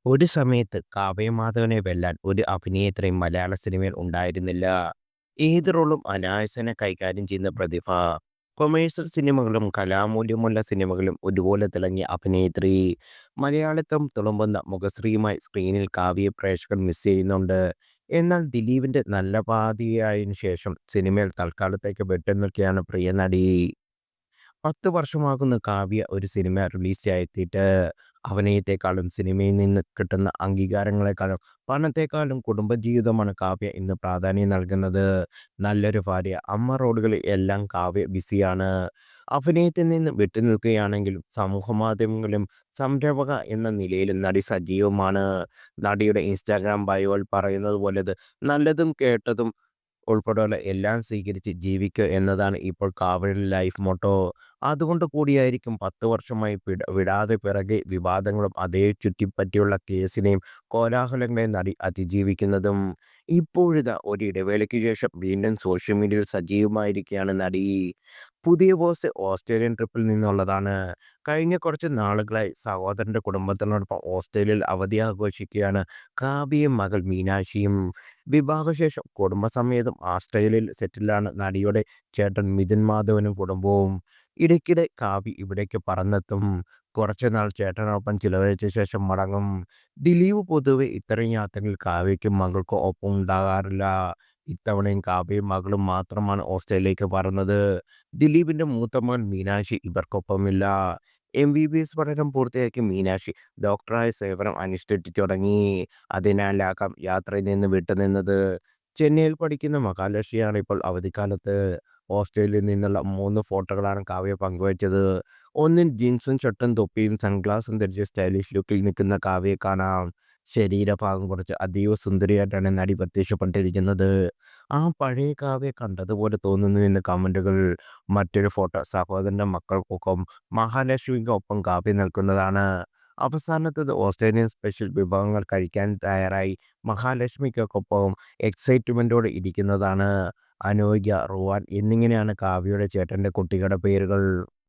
ഒരു സമയത്ത് കാവ്യമാധവനെ വെല്ലാൻ ഒരു അഭിനേത്രിയും മലയാള സിനിമയിൽ ഉണ്ടായിരുന്നില്ല. ഏത് റോളും അനായാസേന കൈകാര്യം ചെയ്യുന്ന പ്രതിഭ. കൊമേഴ്സ്യൽ സിനിമകളും കലാമൂല്യമുള്ള സിനിമകളും ഒരുപോലെ തിളങ്ങിയ അഭിനേത്രി. മലയാളിത്തം തുളുമ്പുന്ന മുഖശ്രീയുമായി സ്ക്രീനിൽ കാവ്യയെ പ്രേക്ഷകർ മിസ് ചെയ്യുന്നുണ്ട്. എന്നാൽ ദിലീപിന്റെ നല്ല പാതിയായതിനു ശേഷം സിനിമയിൽ തൽക്കാലത്തേക്ക് വിട്ടുനിൽക്കുകയാണ് പ്രിയ നടി. 10 വർഷമാകുന്നു കാവ്യ ഒരു സിനിമ റിലീസായെത്തിയിട്ട്. അഭിനയത്തെക്കാളും സിനിമയിൽ നിന്ന് കിട്ടുന്ന അംഗീകാരങ്ങളെക്കാളും പണത്തെക്കാളും കുടുംബജീവിതമാണ് കാവ്യ ഇന്ന് പ്രാധാന്യം നൽകുന്നത്. നല്ലൊരു ഭാര്യ, അമ്മ റോളുകളിൽ എല്ലാം കാവ്യ ബിസിയാണ്. അഭിനയത്തിൽ നിന്ന് വിട്ടുനിൽക്കുകയാണെങ്കിലും സമൂഹമാധ്യമങ്ങളിലും സംരംഭക എന്ന നിലയിലും നടി സജീവമാണ്. നടിയുടെ ഇൻസ്റ്റാഗ്രാം ബയോയിൽ പറയുന്നത് പോലെ നല്ലതും കേട്ടതും ഉൾപ്പെടെയുള്ള എല്ലാം സ്വീകരിച്ച് ജീവിക്കുക എന്നതാണ് ഇപ്പോൾ കാവ്യയുടെ ലൈഫ് മോട്ടോ. അതുകൊണ്ട് കൂടിയായിരിക്കും 10 വർഷമായി വിടാതെ പിറകെ വിവാദങ്ങളും അതേ ചുറ്റിപ്പറ്റിയുള്ള കേസിനെയും കോലാഹലങ്ങളെയും നടി അതിജീവിക്കുന്നതും. ഇപ്പോഴിതാ ഒരിടവേളയ്ക്ക് ശേഷം വീണ്ടും സോഷ്യൽ മീഡിയയിൽ സജീവമായിരിക്കുകയാണ് നടി. പുതിയ പോസ്റ്റ് ഓസ്ട്രേലിയൻ ട്രിപ്പിൽ നിന്നുള്ളതാണ്. കഴിഞ്ഞ കുറച്ച് നാളുകളായി സഹോദരന്റെ കുടുംബത്തിനോടൊപ്പം ഓസ്ട്രേലിയയിൽ അവധി ആഘോഷിക്കുകയാണ് കാവ്യയും മകൾ മീനാക്ഷിയും. വിവാഹശേഷം കുടുംബസമേതം ആസ്ട്രേലിയയിൽ സെറ്റിലാണ് നടിയുടെ ചേട്ടൻ മിഥുൻ മാധവനും കുടുംബവും. ഇടയ്ക്കിടെ കാവ്യ ഇവിടേക്ക് പറന്നെത്തും. കുറച്ചുനാൾ ചേട്ടനൊപ്പം ചിലവഴിച്ച ശേഷം മടങ്ങും. ദിലീപ് പൊതുവെ ഇത്തരം യാത്രകളിൽ കാവ്യയ്ക്കും മകൾക്കും ഒപ്പം ഉണ്ടാകാറില്ല. ഇത്തവണയും കാവ്യയും മകളും മാത്രമാണ് ഓസ്ട്രേലിയയിലേക്ക് പറന്നത്. ദിലീപിന്റെ മൂത്ത മകൻ മീനാക്ഷി ഇവർക്കൊപ്പമില്ല. MBBS പഠനം പൂർത്തിയാക്കി മീനാക്ഷി ഡോക്ടറായ സേവനം അനുഷ്ഠിച്ചു തുടങ്ങി. അതിനാലാകാം യാത്രയിൽ നിന്ന് വിട്ടുനിന്നത്. ചെന്നൈയിൽ പഠിക്കുന്ന മഹാലക്ഷ്മിയാണ് ഇപ്പോൾ അവധിക്കാലത്ത്. ഓസ്ട്രേലിയയിൽ നിന്നുള്ള 3 ഫോട്ടോകളാണ് കാവ്യ പങ്കുവച്ചത്. ഒന്നിൽ ജീൻസും ഷർട്ടും തൊപ്പിയും സൺഗ്ലാസും ധരിച്ച് സ്റ്റൈലിഷ് ലുക്കിൽ നിൽക്കുന്ന കാവ്യയെ കാണാം. ശരീരഭാഗം കുറച്ച് അതീവ സുന്ദരിയായിട്ടാണ് നടി പ്രത്യക്ഷപ്പെട്ടിരിക്കുന്നത്. ആ പഴയ കാവ്യ കണ്ടതുപോലെ തോന്നുന്നു എന്ന് കമന്റുകൾ. മറ്റൊരു ഫോട്ടോ സഹോദരന്റെ മക്കൾക്കൊപ്പം മഹാലക്ഷ്മിക്കൊപ്പം കാവ്യ നിൽക്കുന്നതാണ്. അവസാനത്തത് ഓസ്ട്രേലിയൻ സ്പെഷ്യൽ വിഭവങ്ങൾ കഴിക്കാൻ തയ്യാറായി മഹാലക്ഷ്മിക്കൊപ്പം എക്സൈറ്റ്മെന്റോടെ ഇരിക്കുന്നതാണ്. അനോഗ്യ, റുവാൻ എന്നിങ്ങനെയാണ് കാവ്യയുടെ ചേട്ടന്റെ കുട്ടികളുടെ പേരുകൾ.